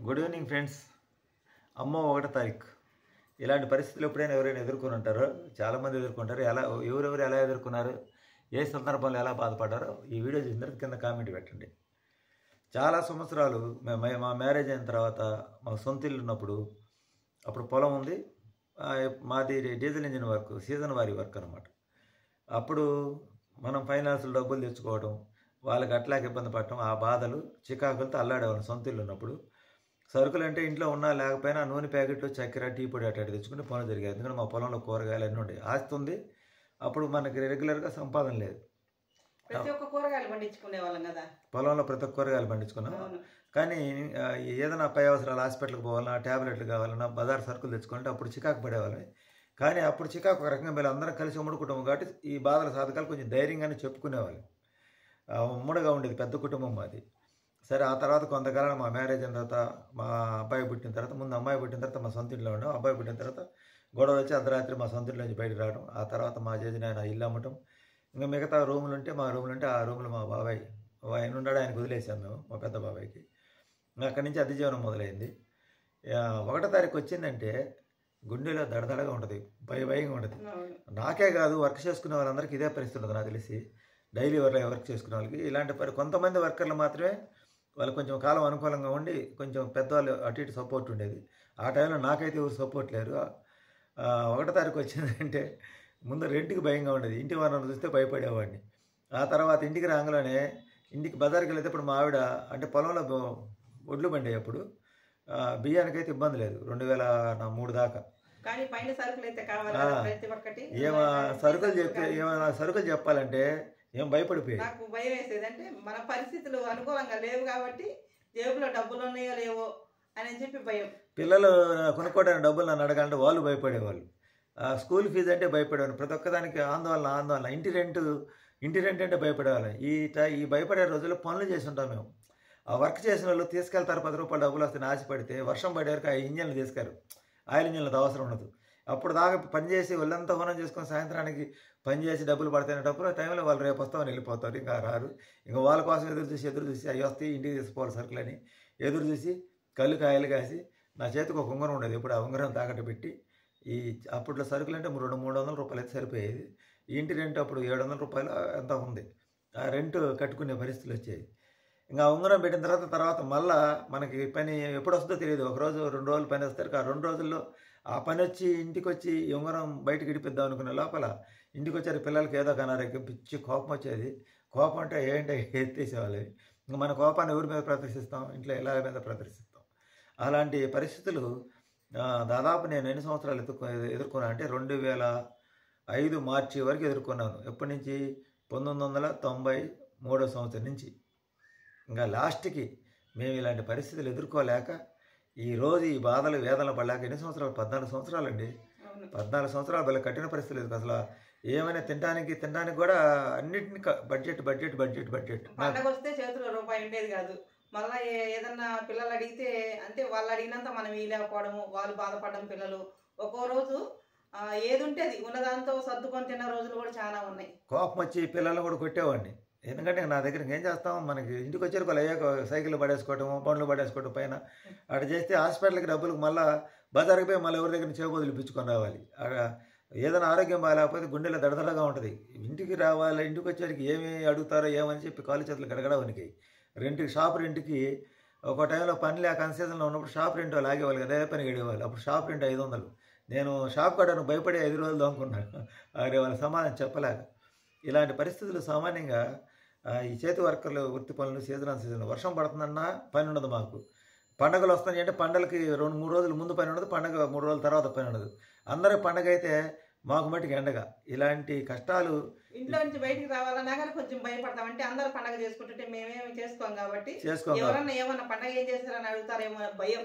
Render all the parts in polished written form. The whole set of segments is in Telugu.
Good evening friends. అమ్మో 1వ తారీఖు ఇలాంటి పరిస్థితులు ఎప్పుడైనా ఎవరైనా ఎదుర్కొని ఉంటారో? చాలామంది ఎదుర్కొంటారు. ఎవరెవరు ఎలా ఎదుర్కొన్నారు, ఏ సందర్భంలో ఎలా బాధపడ్డారో ఈ వీడియో చూసిన తర్వాత కింద కామెంట్ పెట్టండి. చాలా సంవత్సరాలు మా మ్యారేజ్ అయిన తర్వాత మా సొంత ఇల్లు ఉన్నప్పుడు, అప్పుడు పొలం ఉంది. మాది డీజిల్ ఇంజిన్ వర్క్, సీజన్ వారీ వర్క్ అనమాట. అప్పుడు మనం ఫైనాన్షియల్ డబ్బులు తెచ్చుకోవడం, వాళ్ళకి అట్లాగ ఇబ్బంది పడటం, ఆ బాధలు చికాకులతో అల్లాడేవాళ్ళం సొంత ఇల్లు ఉన్నప్పుడు. సరుకులు అంటే ఇంట్లో ఉన్నా లేకపోయినా నూనె ప్యాకెట్లు, చక్కెర, టీ పొడి అట్లా తెచ్చుకుంటే పనులు జరిగాయి. ఎందుకంటే మా పొలంలో కూరగాయలు అన్నీ ఉండేవి. ఆస్తి ఉంది, అప్పుడు మనకి రెగ్యులర్గా సంపాదన లేదు. ప్రతి ఒక్క కూరగాయలు పండించుకునే వాళ్ళం కదా, పొలంలో ప్రతి ఒక్క కూరగాయలు పండించుకున్నాం. కానీ ఏదైనా పై అవసరాలు, హాస్పిటల్కి పోవాలన్నా, ట్యాబ్లెట్లు కావాలన్నా, బజార్ సరుకులు తెచ్చుకుంటే అప్పుడు చికాకు పడేవాళ్ళని. కానీ అప్పుడు చికాకు ఒక రకంగా మేము అందరం కలిసి ఉమ్మడి కుటుంబం కాబట్టి ఈ బాధల సాధకాలు కొంచెం ధైర్యంగానే చెప్పుకునేవాళ్ళు. ఉమ్మడిగా ఉండేది, పెద్ద కుటుంబం మాది. సరే, ఆ తర్వాత కొంతకాలం మా మ్యారేజ్ అయిన తర్వాత, మా అబ్బాయి పుట్టిన తర్వాత, ముందు అమ్మాయి పుట్టిన తర్వాత మా సొంత ఇంట్లో ఉన్నాం. అబ్బాయి పుట్టిన తర్వాత గొడవ వచ్చి అర్ధరాత్రి మా సొంత ఇంట్లో నుంచి బయటకు రావడం. ఆ తర్వాత మా చేసిన ఆయన ఇల్లు అమ్మటం. ఇంకా మిగతా రూములు ఉంటే మా రూములు ఉంటే ఆ రూములు మా బాబాయ్ ఆయన ఉన్నాడు, ఆయనకు వదిలేసాం మేము, మా పెద్ద బాబాయ్కి. అక్కడి నుంచి అద్దె జీవనం మొదలైంది. 1వ తారీఖు వచ్చిందంటే గుండెలో దడదడగా ఉంటుంది, భయంగా ఉంటుంది. నాకే కాదు, వర్క్ చేసుకునే వాళ్ళందరికీ ఇదే పరిస్థితి ఉంటుంది నాకు తెలిసి. డైలీ వర్క్ చేసుకునే వాళ్ళకి ఇలాంటి కొంతమంది వర్కర్లు మాత్రమే వాళ్ళు కొంచెం కాలం అనుకూలంగా ఉండి కొంచెం పెద్దవాళ్ళు అటు ఇటు సపోర్ట్ ఉండేది. ఆ టైంలో నాకైతే ఎవరు సపోర్ట్ లేరు. 1వ తారీఖు వచ్చిందంటే ముందు రెంట్కి భయంగా ఉండేది, ఇంటి వారిని చూస్తే భయపడేవాడిని. ఆ తర్వాత ఇంటికి రాగానే, ఇంటికి బజార్కి వెళ్తే ఇప్పుడు మా ఆవిడ అంటే పొలంలో ఒడ్లు పండే అప్పుడు బియ్యానికైతే ఇబ్బంది లేదు 2003 దాకా. కానీ పైన సరుకులు అయితే కావాలి, ప్రతి ఒక్కటి ఏమైనా సరుకులు చెప్పాలంటే ఏం భయపడిపోయాయి. నాకు భయం వేసేది, అంటే మన పరిస్థితులు అనుకూలంగా లేవు కాబట్టి జేబులో డబ్బులు ఉన్నాయో లేవో అని చెప్పి భయం. పిల్లలు కొనుక్కోవడానికి డబ్బులు నన్ను అడగాలంటే వాళ్ళు భయపడేవాళ్ళు. స్కూల్ ఫీజు అంటే భయపడేవాళ్ళు. ప్రతి ఒక్కదానికి ఆందోళన. ఇంటి రెంట్ అంటే భయపడేవాళ్ళం. ఈ భయపడే రోజుల్లో పనులు చేసి ఉంటాం మేము. ఆ వర్క్ చేసిన వాళ్ళు తీసుకెళ్తారు, 10 రూపాయలు డబ్బులు వస్తాయని ఆశపడితే వర్షం పడే వరకు ఆ ఇంజన్లు తీసుకారు. ఆయిల్ ఇంజన్లతో అవసరం ఉండదు. అప్పుడు దాకా పనిచేసి వాళ్ళంతా హోనం చేసుకొని సాయంత్రానికి పనిచేసి డబ్బులు పడతాయినప్పుడు ఆ టైంలో వాళ్ళు రేపు వస్తామని వెళ్ళిపోతారు, ఇంకా రారు. ఇంకా వాళ్ళ కోసం ఎదురు చూసి అవి వస్తాయి ఇంటికి తీసుకోవాలి సరుకులని ఎదురు చూసి కళ్ళు కాయలు కాసి నా చేతికి ఒక ఉంగరం ఉండేది. ఇప్పుడు ఆ ఉంగరం తాకట్టు పెట్టి అప్పట్లో సరుకులు అంటే 200-300 రూపాయలు అయితే సరిపోయేది. ఈ ఇంటి రెంట్ అప్పుడు 700 రూపాయలు ఎంత ఉంది. ఆ రెంట్ కట్టుకునే పరిస్థితులు వచ్చేది. ఇంకా ఉంగరం పెట్టిన తర్వాత మళ్ళీ మనకి పని ఎప్పుడు వస్తుందో తెలియదు. 1 రోజు 2 రోజులు పని వస్తారు. ఆ 2 రోజుల్లో ఆ పని వచ్చి ఇంటికి వచ్చి ఈ ఉంగరం బయటకు ఇడిపిద్దాం అనుకునే లోపల ఇంటికి వచ్చారు పిల్లలకి ఏదో కనారెక్కి పిచ్చి కోపం వచ్చేది. కోపం అంటే ఏంటంటే ఎత్తేసేవాళ్ళు. ఇంకా మన కోపాన్ని ఎవరి మీద ప్రదర్శిస్తాం? ఇంట్లో ఎలా మీద ప్రదర్శిస్తాం? అలాంటి పరిస్థితులు దాదాపు నేను ఎన్ని సంవత్సరాలు ఎదుర్కొన్నాను అంటే 2005 మార్చి వరకు ఎదుర్కొన్నాను. ఎప్పటి నుంచి? 1993 సంవత్సరం నుంచి. ఇంకా లాస్ట్కి మేము ఇలాంటి పరిస్థితులు ఎదుర్కోలేక ఈరోజు ఈ బాధలు వేదనలు పడలేక ఎన్ని సంవత్సరాలు? 14 సంవత్సరాలు అండి. 14 సంవత్సరాలు వీళ్ళ కఠిన పరిస్థితులు లేదు అసలు. ఏమైనా తినడానికి కూడా అన్నింటినీ బడ్జెట్. పండగ వస్తే చేతిలో రూపాయి ఉండేది కాదు. మళ్ళీ ఏదన్నా పిల్లలు అడిగితే అంటే వాళ్ళు అడిగినంత మనం వీలేకపోవడము, వాళ్ళు బాధపడడం. పిల్లలు ఒక్కో రోజు ఏది ఉంటే అది ఉన్నదాంతో సర్దుకొని తిన్న రోజులు కూడా చాలా ఉన్నాయి. కోపం వచ్చి పిల్లలను కూడా కొట్టేవాడిని. ఎందుకంటే నా దగ్గర ఏం చేస్తాం, మనకి ఇంటికి వచ్చారు వాళ్ళు అయ్యాక సైకిల్ పడేసుకోవటం, బండ్లు పడేసుకోవటం పైన అటు చేస్తే హాస్పిటల్కి డబ్బులకు మళ్ళీ బజార్కి పోయి మళ్ళీ ఎవరి దగ్గర చేబోదులు ఇప్పించుకొని రావాలి. ఏదైనా ఆరోగ్యం బాగాలేకపోతే గుండెలో దడదడగా ఉంటుంది. ఇంటికి రావాలి, ఇంటికి వచ్చేటికి ఏమి అడుగుతారో ఏమని చెప్పి కాలు చేతులు గడగడ వనికి. షాప్ రెంట్కి ఒక టైంలో పని లేక అన్సీజన్లో ఉన్నప్పుడు షాప్ రెంట్ వాళ్ళు ఆగేవాళ్ళు కదా, అదే పని గడివేవాళ్ళు. అప్పుడు షాప్ రెంట్ 500. నేను షాప్ కట్టను భయపడి 5 రోజులు దొంగకున్నాను. అదే వాళ్ళ సమాధానం చెప్పలేక. ఇలాంటి పరిస్థితులు సామాన్యంగా ఈ చేతి వర్కర్లు వృత్తి పనులు సీజన్ వర్షం పడుతుందన్నా పని ఉండదు మాకు. పండుగలు వస్తాయి అంటే పండుగలకి 2-3 రోజులు ముందు పని ఉండదు, పండుగ 3 రోజుల తర్వాత పని ఉండదు. అందరూ పండుగ అయితే మాకు మట్టికి ఎండగా. ఇలాంటి కష్టాలు. ఇంట్లో నుంచి బయటికి రావాలన్నా కానీ కొంచెం భయపడతాం. అంటే అందరూ పండుగ చేసుకుంటుంటే మేమేమి చేసుకోం కాబట్టి ఎవరన్నా ఏమన్నా పండుగ ఏం చేస్తారని అడుగుతారేమో భయం.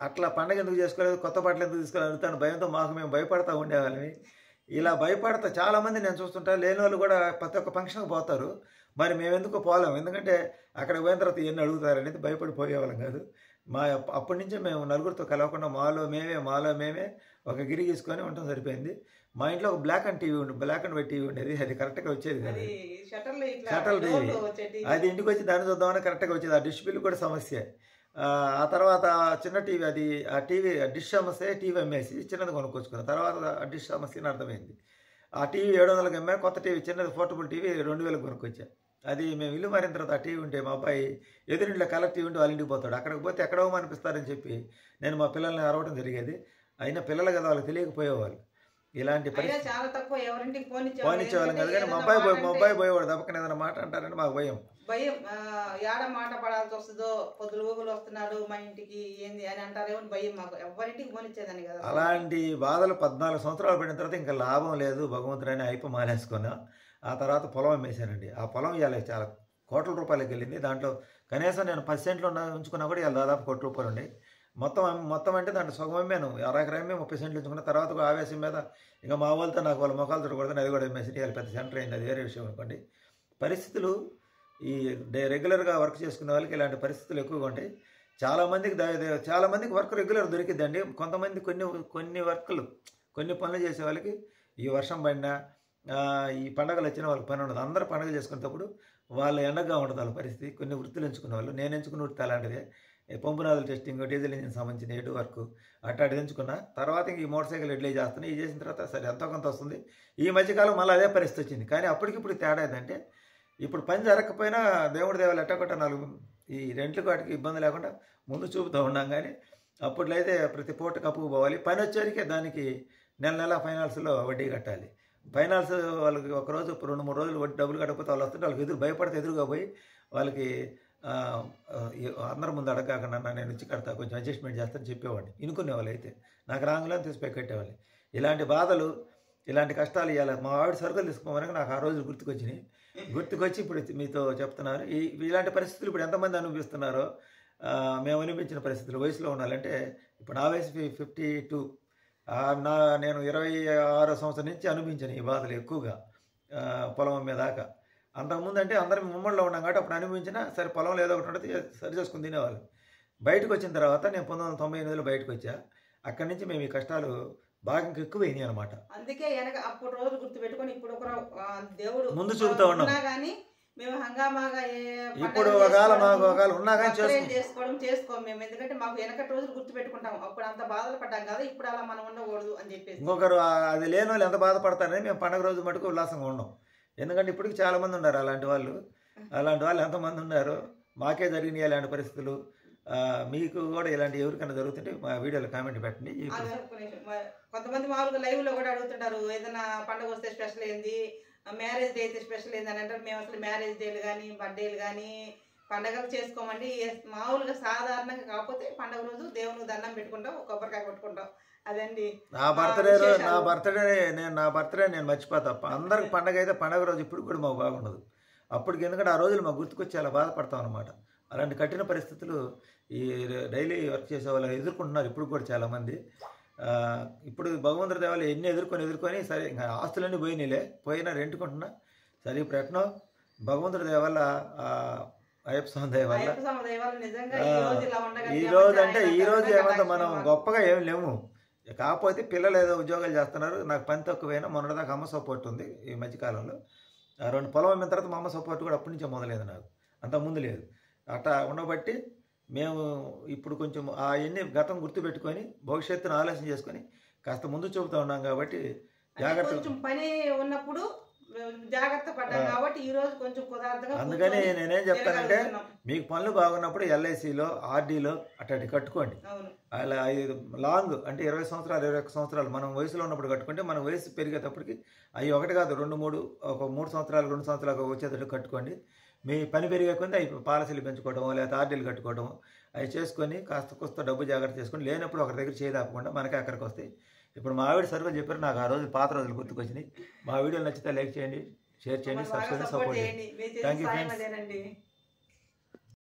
అట్లా పండుగ ఎందుకు చేసుకోలేదు, కొత్త బట్టలు ఎందుకు తీసుకోవాలి అడుగుతాను భయంతో మేము భయపడతా ఉండేవాళ్ళని. ఇలా భయపడతా చాలామంది నేను చూస్తుంటా. లేని వాళ్ళు కూడా ప్రతి ఒక్క ఫంక్షన్కి పోతారు. మరి మేము ఎందుకు పోలేము? ఎందుకంటే అక్కడికి పోయిన తర్వాత ఎన్ని అడుగుతారనేది భయపడిపోయేవాళ్ళం కాదు. అప్పటి నుంచే మేము నలుగురితో కలవకుండా మాలో మేమే ఒక గిరి తీసుకొని ఉండటం సరిపోయింది. మా ఇంట్లో ఒక బ్లాక్ అండ్ వైట్ టీవీ ఉండేది. అది కరెక్ట్గా వచ్చేది కదా, షటల్ టీవీ. అది ఇంటికి వచ్చి దాన్ని చూద్దామని కరెక్ట్గా వచ్చేది. ఆ డిష్ బిల్ కూడా సమస్య. ఆ తర్వాత చిన్న టీవీ అది ఆ టీవీ డిష్ అమ్మస్తే టీవీ అమ్మేసి చిన్నది కొనుక్కొచ్చుకున్నాను. తర్వాత ఆ డిష్ అమ్మేసి అర్థమైంది. ఆ టీవీ 700కి అమ్మా, కొత్త టీవీ చిన్నది పోర్టబుల్ టీవీ 2000కి కొనుక్కొచ్చా. అది మేము ఇల్లు మారిన తర్వాత ఆ టీవీ ఉంటే మా అబ్బాయి ఎదురింట్లో కలర్ టీవీ ఉంటే వాళ్ళ ఇంటికి పోతాడు. అక్కడికి పోతే ఎక్కడో అనిపిస్తారని చెప్పి నేను మా పిల్లల్ని అరవడం జరిగేది. అయినా పిల్లలు కదా వాళ్ళకి తెలియకపోయేవాళ్ళు. ఇలాంటి అయినా చాలా తక్కువ ఎవరింటికి పోనిచ్చేవాళ్ళం కాదు. కానీ మా అబ్బాయి పోయేవాడు. తప్పకని ఏదైనా మాట అంటారని మాకు భయం. ఏడ మాట పడాల్సి వస్తుందో, పొద్దులు ఊగులు వస్తున్నాడు మా ఇంటికి ఏంది అని అంటారేమో భయం. మాకు ఎవరింటికి పోనిచ్చేదని కదా. అలాంటి బాధలు 14 సంవత్సరాలు పడిన తర్వాత ఇంకా లాభం లేదు భగవంతుడని అయిపో మానేసుకున్నా. ఆ తర్వాత పొలం అమ్మేశానండి. ఆ పొలం ఇవాళ చాలా కోట్ల రూపాయలకి వెళ్ళింది. దాంట్లో కనీసం నేను 10 సెంట్లు ఉంచుకున్నా కూడా ఇవాళ దాదాపు ₹1 కోటి ఉండే. మొత్తం అంటే దాంట్లో సగం అమ్మాను. అరెకరమ్మే 30 సెంట్లు ఉంచుకున్న తర్వాత ఆవేశం మీద ఇక మా వాళ్ళతో నాకు వాళ్ళ మొఖాలతో కొడుతుంది, అది కూడా అమ్మేసి ఇవాళ పెద్ద సెంటర్ అయింది. అది వేరే విషయం అనుకోండి. పరిస్థితులు ఈ రెగ్యులర్గా వర్క్ చేసుకునే వాళ్ళకి ఇలాంటి పరిస్థితులు ఎక్కువగా ఉంటాయి. చాలామందికి వర్క్ రెగ్యులర్ దొరికిద్దండి. కొంతమంది కొన్ని వర్కులు కొన్ని పనులు చేసే వాళ్ళకి ఈ వర్షం పడినా ఈ పండగలు వచ్చిన వాళ్ళకి పని ఉండదు. అందరూ పండుగ చేసుకునేటప్పుడు వాళ్ళు ఎండగా ఉండదు వాళ్ళ పరిస్థితి. కొన్ని వృత్తులు ఎంచుకునే వాళ్ళు, నేను ఎంచుకున్న వృత్తి అలాంటిదే. పంపునాదుల టెస్టింగ్, డీజిల్ ఇంజిన్ సంబంధించిన ఎటు వర్క్ అట్టాటి ఎంచుకున్నా. తర్వాత ఇంక ఈ మోటార్ సైకిల్ ఎడ్లే చేస్తున్నాయి. ఇది చేసిన తర్వాత సరే ఎంతో కొంత వస్తుంది. ఈ మధ్యకాలం మళ్ళీ అదే పరిస్థితి వచ్చింది. కానీ అప్పటికిప్పుడు తేడా ఏంటంటే ఇప్పుడు పని జరగకపోయినా దేవుడి దేవాలు ఎట్టకొట్ట 4 ఈ రెంట్ల వాటికి ఇబ్బంది లేకుండా ముందు చూపుతూ ఉన్నాం. కానీ అప్పట్లో అయితే ప్రతి పూట కప్పుకు పోవాలి. పని వచ్చేసరికి దానికి నెల ఫైనాన్స్లో వడ్డీ కట్టాలి. ఫైనాన్స్ వాళ్ళకి ఒకరోజు 2-3 రోజులు వడ్డీ డబ్బులు కట్టకపోతే వాళ్ళు వస్తుంటే వాళ్ళకి భయపడితే ఎదురుగా పోయి వాళ్ళకి అందరి ముందు అడగకుండా నేను ఇచ్చి కడతా, కొంచెం అడ్జస్ట్మెంట్ చేస్తాను చెప్పేవాడిని. ఇనుకునే వాళ్ళు అయితే నాకు రాంగులో తీసిపోయి కట్టేవాళ్ళు. ఇలాంటి బాధలు, ఇలాంటి కష్టాలు ఇవ్వాలి. మా ఆవిడ సరుకులు తీసుకోమని నాకు ఆ రోజులు గుర్తుకొచ్చి ఇప్పుడు మీతో చెప్తున్నారు. ఇలాంటి పరిస్థితులు ఇప్పుడు ఎంతమంది అనుభవిస్తున్నారో మేము అనిపించిన పరిస్థితులు. వయసులో ఉండాలంటే ఇప్పుడు నా వయసు 52. నేను 26వ సంవత్సరం నుంచి అనుభవించాను ఈ బాధలు ఎక్కువగా పొలం దాకా. అంతకుముందు అంటే అందరం ముమ్మడిలో ఉన్నాం కాబట్టి అప్పుడు అనిపించినా సరే పొలంలో ఏదో ఒకటి ఉంటుంది సరి చేసుకుని తినేవాళ్ళు. బయటకు వచ్చిన తర్వాత నేను 1998లో బయటకు వచ్చా. అక్కడి నుంచి మేము ఈ కష్టాలు బాగా ఇంకా ఎక్కువైనాయి అనమాట. అందుకే అప్పుడు రోజు గుర్తు పెట్టుకొని ఇప్పుడు దేవుడు ముందు చూపుతూ ఉన్నాం. కానీ మేము హంగామాగా ఇప్పుడు ఒకవేళ ఉన్నా కానీ చేసుకోం మేము. ఎందుకంటే మాకు వెనకటి రోజులు గుర్తు పెట్టుకుంటాం. అప్పుడు అంత బాధలు పడ్డాం కదా, ఇప్పుడు అలా మనం ఉండకూడదు అని చెప్పేసి. ఇంకొకరు అది లేని వాళ్ళు ఎంత బాధపడతారని మేము పండుగ రోజు మటుకు ఉల్లాసంగా ఉన్నాం. ఎందుకంటే ఇప్పటికి చాలా మంది ఉన్నారు అలాంటి వాళ్ళు ఎంతమంది ఉన్నారు. మాకే జరిగినాయి అలాంటి పరిస్థితులు. మీకు కూడా ఇలాంటి ఎవరికైనా జరుగుతుంటే మా వీడియోలో కామెంట్ పెట్టండి. కొంతమంది మామూలుగా లైవ్ లో కూడా అడుగుతుంటారు, ఏదైనా పండుగ వస్తే స్పెషల్ ఏంది, మ్యారేజ్ డే అయితే స్పెషల్ ఏంది అని అంటారు. మేము అసలు మ్యారేజ్ డేలు కానీ బర్త్డేలు కానీ పండగలు చేసుకోమండి. మామూలుగా సాధారణంగా కాకపోతే పండుగ రోజు దేవునికి దండం పెట్టుకుంటాం, కొబ్బరికాయ కొట్టుకుంటాం. అదండి నా బర్త్డే నేను మర్చిపోతా. అందరికి పండగ అయితే పండగ రోజు ఇప్పుడు కూడా మాకు బాగుండదు. అప్పటికి ఎందుకంటే ఆ రోజులు మాకు గుర్తుకొచ్చి అలా బాధపడతాం అనమాట. అలాంటి కఠిన పరిస్థితులు ఈ డైలీ వర్క్ చేసే వాళ్ళు ఎదుర్కొంటున్నారు ఇప్పుడు కూడా చాలామంది. ఇప్పుడు భగవంతుడి దేవాలు ఎన్ని ఎదుర్కొని సరే ఇంకా ఆస్తులన్నీ పోయినా రెంట్కుంటున్నా సరే. ఇప్పుడు ఎట్నో భగవంతుడి దేవాల అయ్యప్ప స్వామి దయ వల్ల ఈ రోజు ఏమంతా మనం గొప్పగా ఏమి లేము. కాకపోతే పిల్లలు ఏదో ఉద్యోగాలు చేస్తున్నారు. నాకు పని తక్కువైనా మొన్నటిదాకా అమ్మ సపోర్ట్ ఉంది. ఈ మధ్యకాలంలో 2 పొలం అయిన తర్వాత మా అమ్మ సపోర్ట్ కూడా అప్పటి నుంచే మొదలైంది. నాకు అంతకుముందు లేదు. అట్లా ఉండబట్టి మేము ఇప్పుడు కొంచెం అవన్నీ గతం గుర్తుపెట్టుకొని భవిష్యత్తును ఆలోచన చేసుకొని కాస్త ముందు చూపుతూ ఉన్నాం. కాబట్టి జాగ్రత్త పని ఉన్నప్పుడు జాగ్రత్త పడ్డాం కాబట్టి ఈ రోజు కొంచెం కుదార్థంగా. అందుకని నేనేం చెప్తానంటే మీకు పనులు బాగున్నప్పుడు LICలో RDలో అట్లాంటి కట్టుకోండి. అలా లాంగ్ అంటే 20 సంవత్సరాలు 21 సంవత్సరాలు మనం వయసులో ఉన్నప్పుడు కట్టుకుంటే మన వయసు పెరిగేటప్పటికి అవి 1 కాదు 2 3 సంవత్సరాలు 2 సంవత్సరాలు వచ్చేటట్టు కట్టుకోండి. మీ పని పెరిగే కొంది అవి పాలసీలు పెంచుకోవడం లేదా RDలు కట్టుకోవడం అవి చేసుకొని కాస్త డబ్బు జాగ్రత్త చేసుకొని లేనప్పుడు ఒకరి దగ్గర చేయదాపకుండా మనకే అక్కడికి వస్తాయి. ఇప్పుడు మా ఆవిడ సర్వే చెప్పారు. నాకు ఆ రోజు పాత రోజులు గుర్తుకొచ్చినాయి. మా వీడియోలు నచ్చితే లైక్ చేయండి, షేర్ చేయండి, సబ్స్క్రైబ్ సపోర్ట్ చేయండి. Thank you friends.